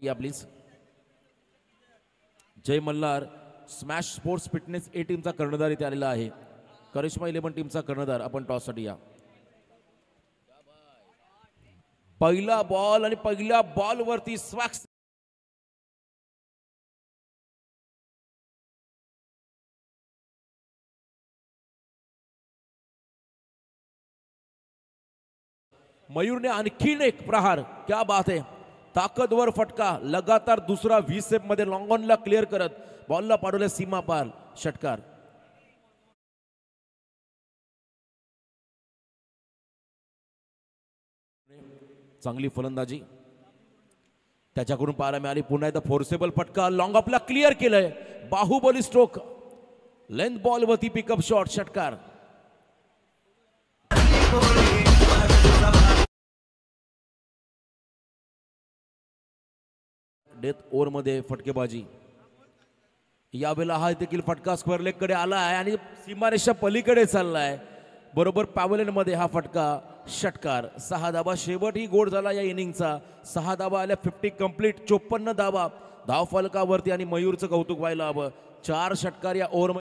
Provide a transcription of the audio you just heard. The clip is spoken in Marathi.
या please. Jai Malhar smash sports fitness A टीमचा कर्णधार इथे आलेला आहे. करिश्मा 11 टीमचा कर्णधार आपण टॉससाठी या. पहिला बॉल आणि पहिल्या बॉलवरती स्वॅक्स मयूरने आणखीन एक प्रहार. क्या बात है. ताकदवर फटका लगातार दुसरा 20 सेप मध्ये लॉंग ऑनला क्लिअर करत बॉलला पाडवले सीमा पार. षटकार. चांगली फलंदाजी त्याच्याकडून पाहायला मिळाली. पुन्हा एकदा फोर्सेबल फटका लॉंग ऑफला क्लिअर केलंय. बाहुबली स्ट्रोक लेंथ बॉल वरती पिकअप शॉट. षटकार. डेथ ओव्हर मध्ये फटकेबाजी. यावेळेला हा देखील फटका स्क्वेअर लेग कडे आला आहे आणि सीमारेषा पलीकडे चाललाय. बरोबर पॅव्हलियन मध्ये हा फटका. षटकार. 6 धाबा. शेवटही गोड झाला या इनिंगचा. 6 धाबा आल्या. 50 कंप्लीट. 54 धाबा धाव फलकावरती आणि मयूरचं कौतुक व्हायला हवं. 4 षटकार या ओव्हर.